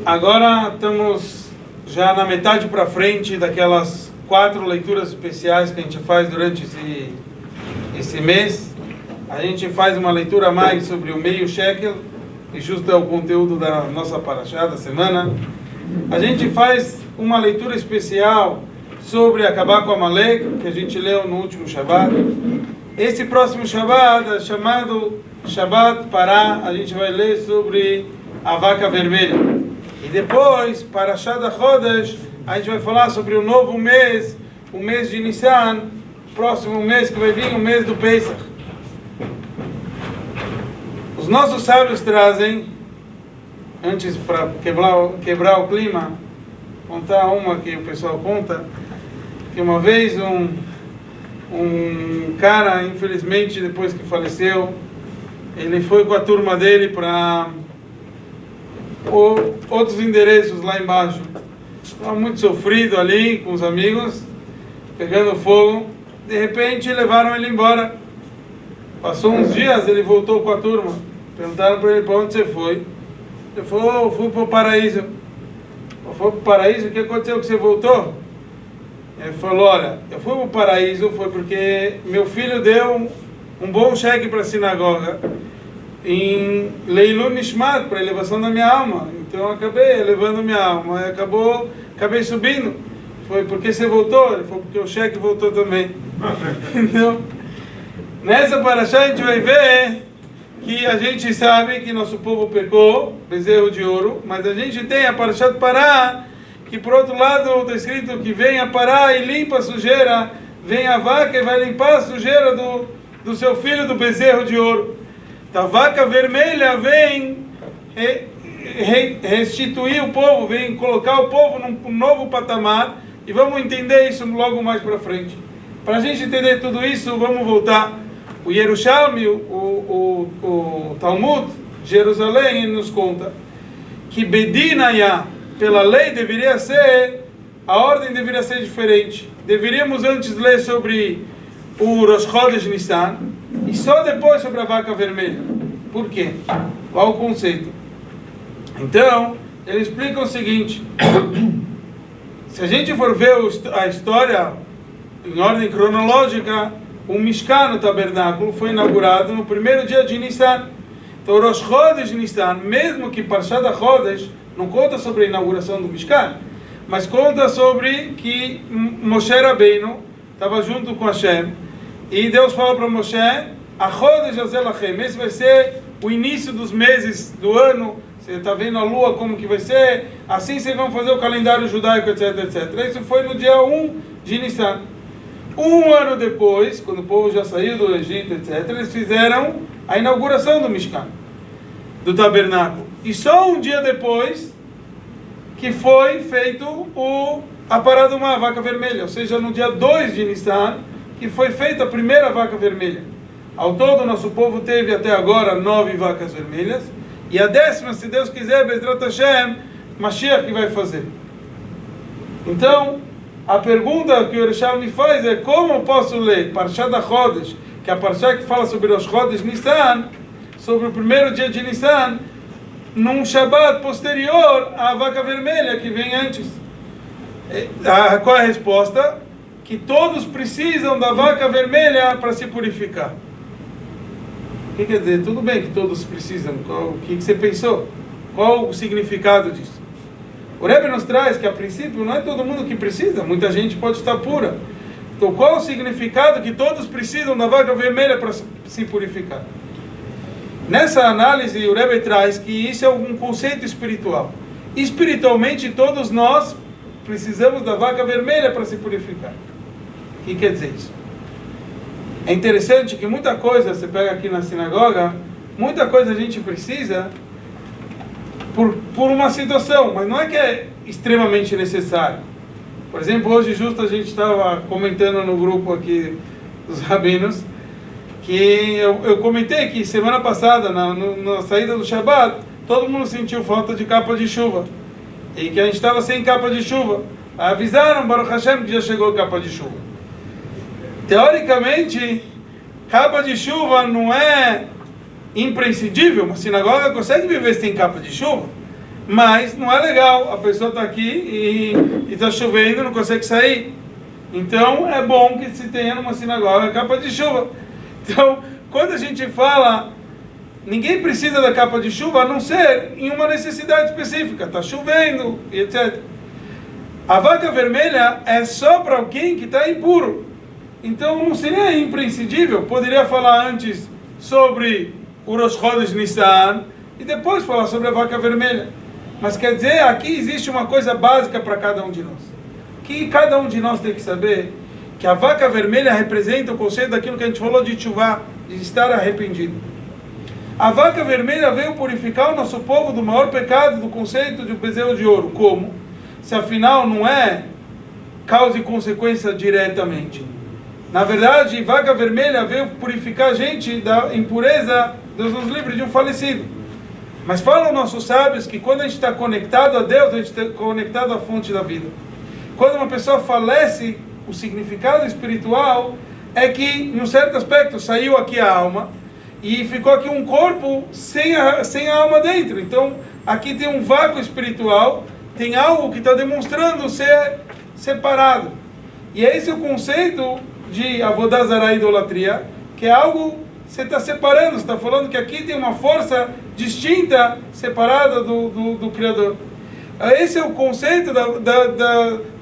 Agora estamos já na metade para frente daquelas 4 leituras especiais que a gente faz durante esse mês. A gente faz uma leitura a mais sobre o meio shekel, que justo é o conteúdo da nossa parashá da semana. A gente faz uma leitura especial sobre acabar com Amalek, que a gente leu no último Shabbat. Esse próximo Shabbat é chamado Shabbat Pará. A gente vai ler sobre a vaca vermelha. E depois, Parashá da Chodesh, a gente vai falar sobre o novo mês, o mês de Nissan, próximo mês que vai vir, o mês do Pesach. Os nossos sábios trazem, antes para quebrar o clima, contar uma que o pessoal conta, que uma vez um cara, infelizmente, depois que faleceu, ele foi com a turma dele para outros endereços lá embaixo. Estava muito sofrido ali com os amigos, pegando fogo. De repente levaram ele embora. Passou uns dias, ele voltou com a turma. Perguntaram para ele: para onde você foi? Ele falou: fui para o paraíso. Eu fui para o paraíso? O que aconteceu que você voltou? Ele falou: olha, eu fui para o paraíso foi porque meu filho deu um bom cheque para a sinagoga em Leilu Nishmat, para a elevação da minha alma. Então eu acabei elevando minha alma e acabei subindo. Foi porque você voltou? Ele falou: porque o cheque voltou também. Então, nessa parashá a gente vai ver que a gente sabe que nosso povo pecou, bezerro de ouro, mas a gente tem a parashá de Pará, que por outro lado está escrito que vem a Pará e limpa a sujeira, vem a vaca e vai limpar a sujeira do seu filho, do bezerro de ouro. A vaca vermelha vem restituir o povo, vem colocar o povo num novo patamar, e vamos entender isso logo mais para frente. Para a gente entender tudo isso, vamos voltar. O Yerushalmi, o Talmud, Jerusalém, ele nos conta que Bedinaya, pela lei, deveria ser, a ordem deveria ser diferente. Deveríamos antes ler sobre o Rosh Chodesh Nissan, e só depois sobre a vaca vermelha. Por quê? Qual o conceito? Então, ele explica o seguinte: se a gente for ver a história em ordem cronológica, o Mishkan, o tabernáculo, foi inaugurado no primeiro dia de Nissan. Então, o Rosh Chodesh Nissan, mesmo que Parashat Chodesh não conta sobre a inauguração do Mishkan, mas conta sobre que Moshe Rabbeinu estava junto com Hashem, e Deus fala para Moshe: a Chodesh Hazel Lachem, esse vai ser o início dos meses do ano. Você está vendo a lua como que vai ser, assim vocês vão fazer o calendário judaico, etc, etc. Isso foi no dia 1 de Nissan. Um ano depois, quando o povo já saiu do Egito, etc., eles fizeram a inauguração do Mishkan, do tabernáculo. E só um dia depois que foi feito a parada de uma vaca vermelha, ou seja, no dia 2 de Nissan, que foi feita a primeira vaca vermelha. Ao todo, nosso povo teve até agora 9 vacas vermelhas, e a 10ª, se Deus quiser, Bezrat Hashem, Mashiach que vai fazer. Então, a pergunta que o Yerushalmi me faz é: como eu posso ler Parashat Chodesh, que é a Parashá que fala sobre os Chodesh Nissan, sobre o primeiro dia de Nissan, num Shabbat posterior à vaca vermelha que vem antes? Qual é a resposta? Que todos precisam da vaca vermelha para se purificar. O que quer dizer? Tudo bem que todos precisam. O que você pensou? Qual o significado disso? O Rebbe nos traz que, a princípio, não é todo mundo que precisa. Muita gente pode estar pura. Então, qual o significado que todos precisam da vaca vermelha para se purificar? Nessa análise, o Rebbe traz que isso é um conceito espiritual. Espiritualmente, todos nós precisamos da vaca vermelha para se purificar. O que quer dizer isso? É interessante que muita coisa, você pega aqui na sinagoga, muita coisa a gente precisa por uma situação, mas não é que é extremamente necessário. Por exemplo, hoje justo a gente estava comentando no grupo aqui dos rabinos, que eu comentei que semana passada, na saída do Shabbat, todo mundo sentiu falta de capa de chuva, e que a gente estava sem capa de chuva. Avisaram, Baruch Hashem, que já chegou a capa de chuva. Teoricamente, capa de chuva não é imprescindível. Uma sinagoga consegue viver sem capa de chuva, mas não é legal. A pessoa está aqui e está chovendo, não consegue sair. Então é bom que se tenha numa sinagoga capa de chuva. Então, quando a gente fala, ninguém precisa da capa de chuva a não ser em uma necessidade específica. Está chovendo, e etc. A vaca vermelha é só para alguém que está impuro. Então não seria imprescindível. Poderia falar antes sobre o Rosh Chodesh Nissan e depois falar sobre a vaca vermelha. Mas quer dizer, aqui existe uma coisa básica para cada um de nós. Que cada um de nós tem que saber que a vaca vermelha representa o conceito daquilo que a gente falou de tshuva, de estar arrependido. A vaca vermelha veio purificar o nosso povo do maior pecado, do conceito de bezerro de ouro. Como? Se afinal não é causa e consequência diretamente. Na verdade, vaca vermelha veio purificar a gente da impureza, Deus nos livre, de um falecido. Mas falam nossos sábios que quando a gente está conectado a Deus, a gente está conectado à fonte da vida. Quando uma pessoa falece, o significado espiritual é que, em um certo aspecto, saiu aqui a alma e ficou aqui um corpo sem a alma dentro. Então, aqui tem um vácuo espiritual, tem algo que está demonstrando ser separado. E esse é o conceito de Avodah Zarah, idolatria, que é algo que você está separando, você está falando que aqui tem uma força distinta, separada do Criador. Esse é o conceito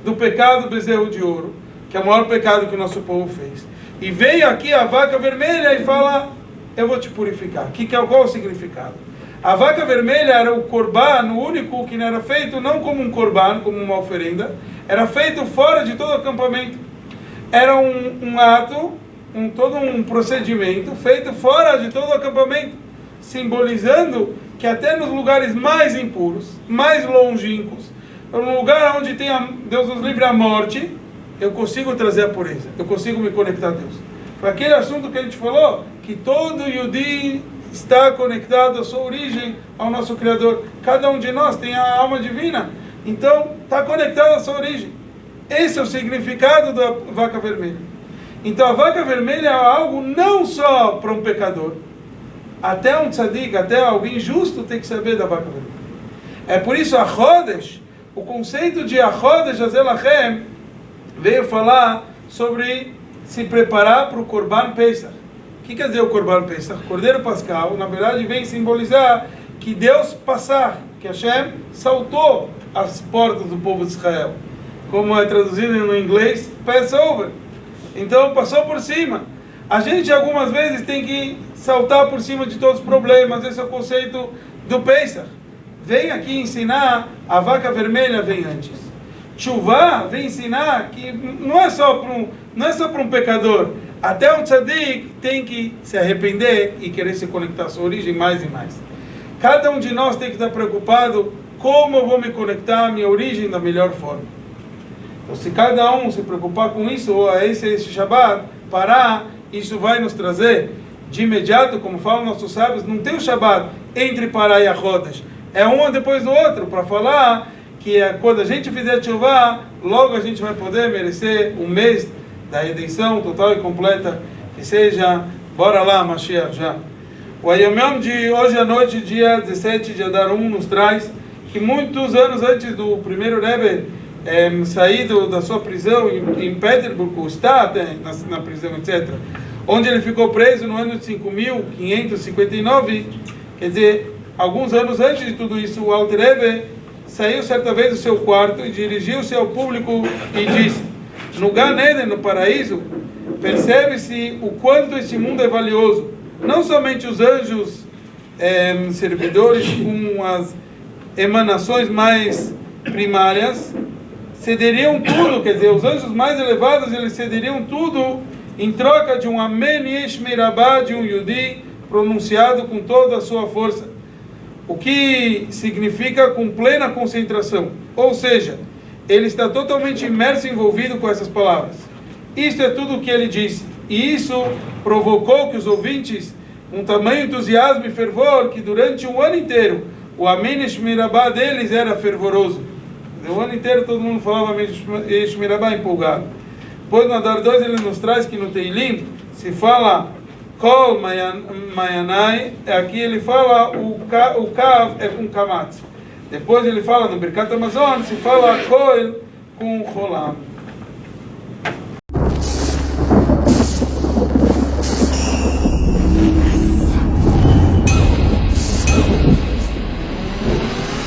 do pecado bezerro de ouro, que é o maior pecado que o nosso povo fez. E veio aqui a vaca vermelha e fala, eu vou te purificar. Qual é o significado? A vaca vermelha era o corban, o único que não era feito não como um corban, como uma oferenda, era feito fora de todo o acampamento. Era um ato, todo um procedimento feito fora de todo o acampamento, simbolizando que até nos lugares mais impuros, mais longínquos, no lugar onde tem, Deus nos livre, a morte, eu consigo trazer a pureza, eu consigo me conectar a Deus. Foi aquele assunto que a gente falou, que todo Yudi está conectado à sua origem, ao nosso Criador. Cada um de nós tem a alma divina, então está conectado à sua origem. Esse é o significado da vaca vermelha. Então a vaca vermelha é algo não só para um pecador, até um tzadik, até alguém justo tem que saber da vaca vermelha. É por isso a Chodesh, o conceito de a Chodesh Azelachem, veio falar sobre se preparar para o Korban Pesach. O que quer dizer o Korban Pesach? Cordeiro Pascal, na verdade, vem simbolizar que Deus passar, que Hashem saltou as portas do povo de Israel. Como é traduzido no inglês, Passover. Então, passou por cima. A gente, algumas vezes, tem que saltar por cima de todos os problemas. Esse é o conceito do Pesach. Vem aqui ensinar, a vaca vermelha vem antes. Tshuva vem ensinar que não é só para um pecador. Até um tzadik tem que se arrepender e querer se conectar à sua origem mais e mais. Cada um de nós tem que estar preocupado como eu vou me conectar à minha origem da melhor forma. Então, se cada um se preocupar com isso, ou a esse Shabbat, parar, isso vai nos trazer de imediato, como falam nossos sábios, não tem o Shabbat entre Pará e a Chodesh. É um depois do outro, para falar que quando a gente fizer tshuva, logo a gente vai poder merecer um mês da redenção total e completa, que seja, bora lá, Mashiach, já. O Ayom de hoje à noite, dia 17 de Adar 1, nos traz que muitos anos antes do primeiro Rebbe sair da sua prisão em Petersburg, está até na prisão, etc., onde ele ficou preso no ano de 5.559, quer dizer, alguns anos antes de tudo isso, o Alter Rebbe saiu certa vez do seu quarto e dirigiu-se ao público e disse: no Gan Eden, no paraíso, percebe-se o quanto esse mundo é valioso. Não somente os anjos servidores com as emanações mais primárias cederiam tudo, quer dizer, os anjos mais elevados, eles cederiam tudo em troca de um Amen Yesh Mirabah, de um Yudi pronunciado com toda a sua força. O que significa com plena concentração. Ou seja, ele está totalmente imerso e envolvido com essas palavras. Isto é tudo o que ele disse. E isso provocou que os ouvintes, um tamanho entusiasmo e fervor, que durante um ano inteiro, o Amen Yesh Mirabah deles era fervoroso. O ano inteiro todo mundo falava Shmirabá empolgado. Depois no Adar 2 ele nos traz que no Teilim se fala Kol Mayanai, aqui ele fala o Kav é com Kamatz. Depois ele fala no Birkat Amazon, se fala Koel com Cholam.